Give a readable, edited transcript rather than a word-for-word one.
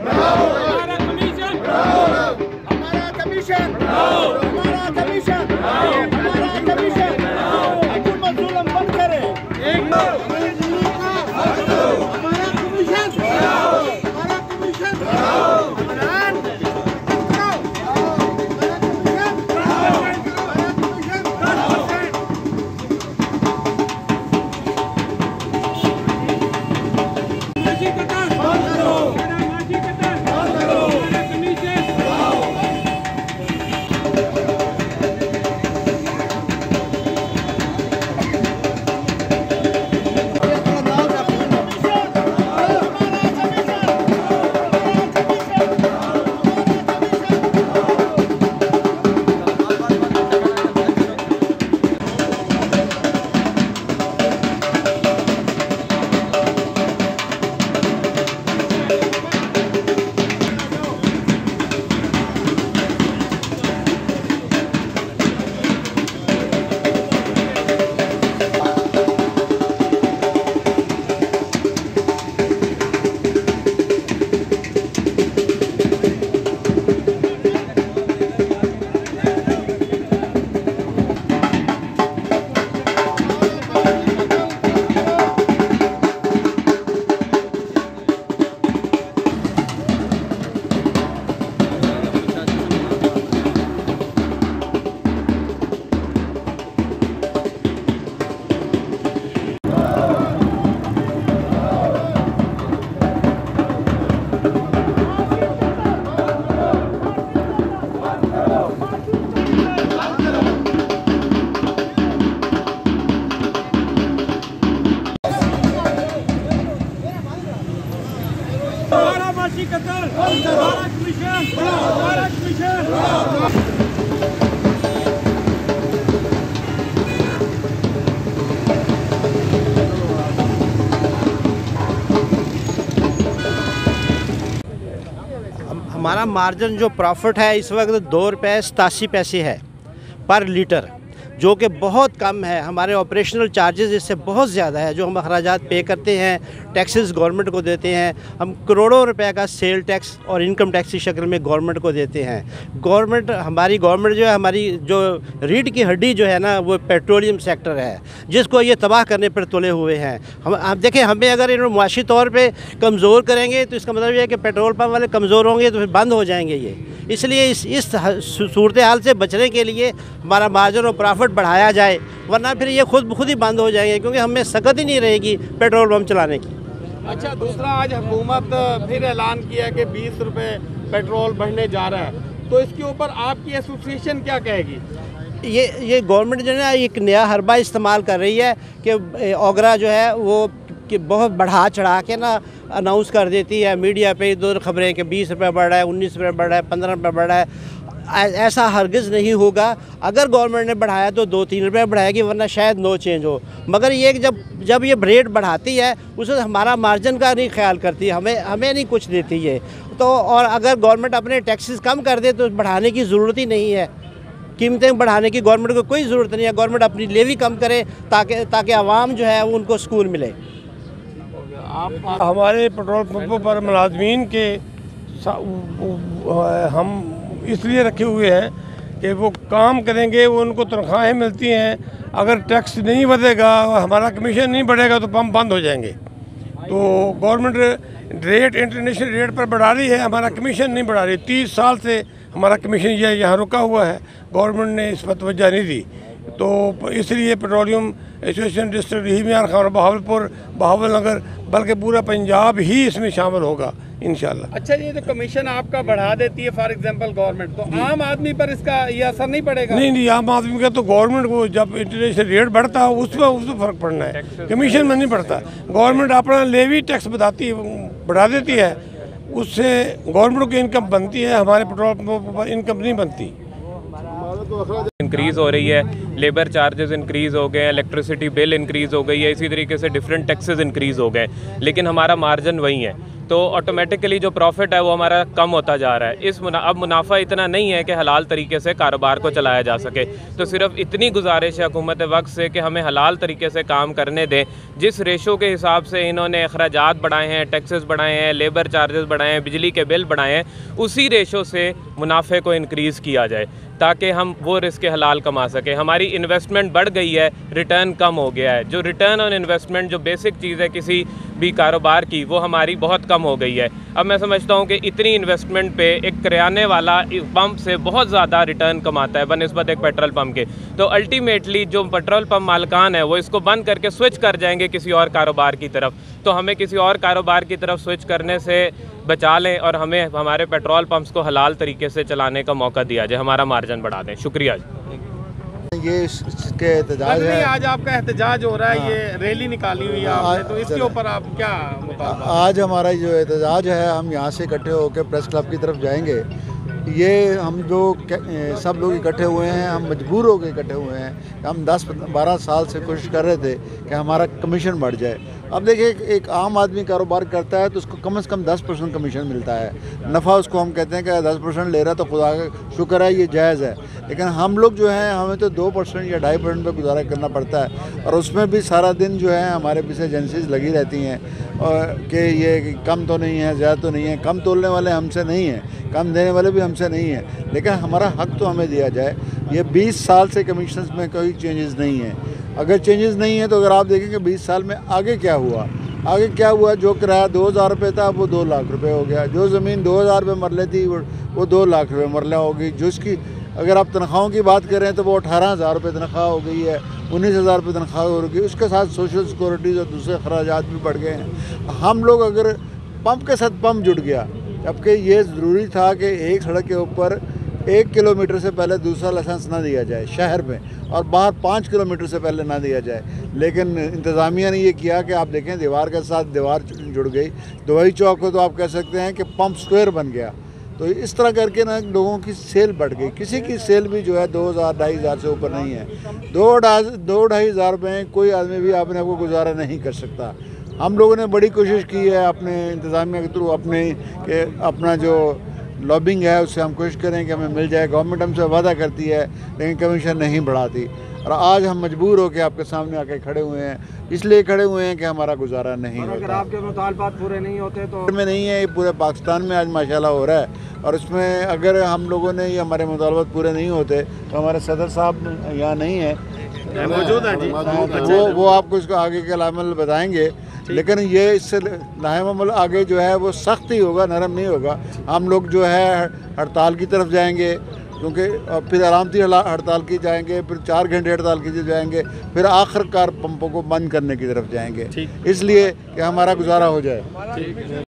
हमारा कमीशन, हमारा कमीशन, हमारा कमीशन, हमारा कमीशन, हुकूमत जुल्म बंद करे। हमारा कमीशन, हमारा कमीशन, हमारा मार्जिन जो प्रॉफिट है इस वक्त 2 रुपये 87 पैसे है पर लीटर, जो कि बहुत कम है। हमारे ऑपरेशनल चार्जेस इससे बहुत ज़्यादा है जो हम अखराजात पे करते हैं, टैक्सेस गवर्नमेंट को देते हैं। हम करोड़ों रुपए का सेल टैक्स और इनकम टैक्स की शक्ल में गवर्नमेंट को देते हैं। हमारी गवर्नमेंट जो है, हमारी जो रीढ़ की हड्डी जो है ना, वो पेट्रोलियम सेक्टर है जिसको ये तबाह करने पर तुले हुए हैं। हम देखें, हमें अगर इन्होंने मुआशी तौर पर कमज़ोर करेंगे तो इसका मतलब ये है कि पेट्रोल पम्प वाले कमज़ोर होंगे तो फिर बंद हो जाएंगे ये। इसलिए इस सूरत हाल से बचने के लिए हमारा मार्जिन और प्रॉफिट बढ़ाया जाए, वरना फिर ये खुद ही बंद हो जाएंगे, क्योंकि हमें सकत ही नहीं रहेगी पेट्रोल पंप चलाने की। अच्छा, दूसरा, आज हुकूमत फिर ऐलान किया कि 20 रुपये पेट्रोल बढ़ने जा रहा है, तो इसके ऊपर आपकी एसोसिएशन क्या कहेगी? ये गवर्नमेंट जो है ना एक नया हरबा इस्तेमाल कर रही है कि ओगरा जो है वो कि बहुत बढ़ा चढ़ा के ना अनाउंस कर देती है मीडिया पे इधर खबरें कि 20 रुपये बढ़ रहा है, 19 रुपये बढ़ रहा है, 15 रुपये बढ़ रहा है। ऐसा हरगिज़ नहीं होगा। अगर गवर्नमेंट ने बढ़ाया तो 2-3 रुपये बढ़ाएगी, वरना शायद नो चेंज हो। मगर ये जब ये रेट बढ़ाती है उसमें हमारा मार्जिन का नहीं ख्याल करती, हमें नहीं कुछ देती है। तो और अगर गवर्नमेंट अपने टैक्सेस कम कर दे तो बढ़ाने की ज़रूरत ही नहीं है, कीमतें बढ़ाने की गवर्नमेंट को कोई ज़रूरत नहीं है। गवर्नमेंट अपनी लेवी कम करे ताकि आवाम जो है वो उनको सुकून मिले। हमारे पेट्रोल पंपों पर मुलाजमीन के हम इसलिए रखे हुए हैं कि वो काम करेंगे, वो उनको तनख्वाहें मिलती हैं। अगर टैक्स नहीं बढ़ेगा, हमारा कमीशन नहीं बढ़ेगा तो पंप बंद हो जाएंगे। तो गवर्नमेंट रेट इंटरनेशनल रेट पर बढ़ा रही है, हमारा कमीशन नहीं बढ़ा रही। 30 साल से हमारा कमीशन यहाँ रुका हुआ है, गवर्नमेंट ने इस पर तवज्जो नहीं दी। तो इसलिए पेट्रोलियम एसोसिएशन डिस्ट्रिक्ट हिमियार खान, बहावलपुर, बहावलनगर, बल्कि पूरा पंजाब ही इसमें शामिल होगा इंशाल्लाह। अच्छा, ये जो कमीशन आपका बढ़ा देती है फॉर एग्जांपल गवर्नमेंट, तो आम आदमी पर इसका ये असर नहीं पड़ेगा? नहीं, आम आदमी का तो गवर्नमेंट को जब इंटरनेशनल रेट बढ़ता है उसमें फ़र्क पड़ना है, कमीशन में नहीं पड़ता। गवर्नमेंट अपना लेवी टैक्स बढ़ा देती है, उससे गवर्नमेंट की इनकम बनती है, हमारे पेट्रोल पंपों पर इनकम नहीं बनती। इंक्रीज़ हो रही है, लेबर चार्जेस इंक्रीज़ हो गए हैं, इलेक्ट्रिसिटी बिल इंक्रीज़ हो गई है, इसी तरीके से डिफरेंट टैक्सेस इंक्रीज़ हो गए, लेकिन हमारा मार्जिन वही है। तो ऑटोमेटिकली जो प्रॉफिट है वो हमारा कम होता जा रहा है। अब मुनाफा इतना नहीं है कि हलाल तरीके से कारोबार को चलाया जा सके। तो सिर्फ इतनी गुजारिश है हुकूमत वक्त से कि हमें हलाल तरीके से काम करने दें। जिस रेशो के हिसाब से इन्होंने अखराजात बढ़ाए हैं, टैक्सेस बढ़ाए हैं, लेबर चार्जेस बढ़ाए हैं, बिजली के बिल बढ़ाए हैं, उसी रेशो से मुनाफे को इंक्रीज़ किया जाए ताकि हम वो रिस्क हलाल कमा सकें। हमारी इन्वेस्टमेंट बढ़ गई है, रिटर्न कम हो गया है। जो रिटर्न ऑन इन्वेस्टमेंट जो बेसिक चीज़ है किसी भी कारोबार की, वो हमारी बहुत कम हो गई है। अब मैं समझता हूँ कि इतनी इन्वेस्टमेंट पे एक किराने वाला पंप से बहुत ज़्यादा रिटर्न कमाता है बनिस्बत एक पेट्रोल पंप के। तो अल्टीमेटली जो पेट्रोल पंप मालिकान है वो इसको बंद करके स्विच कर जाएंगे किसी और कारोबार की तरफ। तो हमें किसी और कारोबार की तरफ स्विच करने से बचा लें और हमें हमारे पेट्रोल पंप्स को हलाल तरीके से चलाने का मौका दिया जाए, हमारा मार्जिन बढ़ा दें। शुक्रिया जी। ये इसके एहतजाज है। आज आपका एहतजाज हो रहा है, ये रैली निकाली हुई है आपने, तो इसके ऊपर आप क्या मुतालबा? आज हमारा जो एहतजाज है, हम यहाँ से इकट्ठे होकर प्रेस क्लब की तरफ जाएंगे। ये हम जो सब लोग इकट्ठे हुए हैं, हम मजबूर होकर इकट्ठे हुए हैं। हम 10-12 साल से कोशिश कर रहे थे कि हमारा कमीशन बढ़ जाए। अब देखिए, एक आम आदमी कारोबार करता है तो उसको कम से कम 10% कमीशन मिलता है। नफ़ा उसको हम कहते हैं कि 10% ले रहा है तो खुदा का शुक्र है, ये जायज़ है। लेकिन हम लोग जो हैं, हमें तो 2% या 2.5% पे गुजारा करना पड़ता है, और उसमें भी सारा दिन जो है हमारे पीछे एजेंसीज लगी रहती हैं और कि ये कम तो नहीं है, ज़्यादा तो नहीं है। कम तोलने वाले हमसे नहीं हैं, कम देने वाले भी हमसे नहीं हैं, लेकिन हमारा हक तो हमें दिया जाए। ये 20 साल से कमीशंस में कोई चेंजेस नहीं है। अगर चेंजेस नहीं है तो अगर आप देखेंगे 20 साल में आगे क्या हुआ, आगे क्या हुआ, जो किराया 2000 रुपये था वो 2 लाख रुपए हो गया। जो ज़मीन 2000 रुपये मरले थी वो 2 लाख रुपये मरला हो गई। जो इसकी अगर आप तनख्वाहों की बात करें तो वो 18,000 रुपये तनख्वाह हो गई है, 19,000 रुपये तनख्वाह हो गई। उसके साथ सोशल सिक्योरिटीज़ और दूसरे अखराजात भी बढ़ गए हैं। हम लोग अगर पंप के साथ पंप जुड़ गया, जबकि ये ज़रूरी था कि एक सड़क के ऊपर 1 किलोमीटर से पहले दूसरा लाइसेंस ना दिया जाए शहर में, और बाहर 5 किलोमीटर से पहले ना दिया जाए। लेकिन इंतज़ामिया ने ये किया कि आप देखें, दीवार के साथ दीवार जुड़ गई। दवाई चौक को तो आप कह सकते हैं कि पंप स्क्वायर बन गया। तो इस तरह करके ना लोगों की सेल बढ़ गई। किसी की सेल भी जो है 2,000-2,500 से ऊपर नहीं है। 2,000-2,500 रुपये कोई आदमी भी अपने आप को गुजारा नहीं कर सकता। हम लोगों ने बड़ी कोशिश की है अपने इंतज़ामिया के थ्रू, अपना जो लॉबिंग है उससे हम कोशिश करें कि हमें मिल जाए। गवर्नमेंट हमसे वादा करती है लेकिन कमीशन नहीं बढ़ाती, और आज हम मजबूर हो के आपके सामने आके खड़े हुए हैं। इसलिए खड़े हुए हैं कि हमारा गुजारा नहीं होता। अगर आपके मुतालबात पूरे नहीं होते तो में नहीं है, ये पूरे पाकिस्तान में आज माशाल्लाह हो रहा है। और इसमें अगर हम लोगों ने ये हमारे मुतालबात पूरे नहीं होते तो हमारे सदर साहब यहाँ नहीं है, मौजूद है जी, वो आपको इसको आगे के अमल बताएंगे। लेकिन ये इससे लाहिम अमल आगे जो है वो सख्त ही होगा, नरम नहीं होगा। हम लोग जो है हड़ताल की तरफ जाएंगे, क्योंकि फिर आरामती हड़ताल की जाएंगे, फिर 4 घंटे हड़ताल की जाएंगे, फिर आखिरकार पंपों को बंद करने की तरफ जाएंगे, इसलिए कि हमारा गुजारा हो जाए।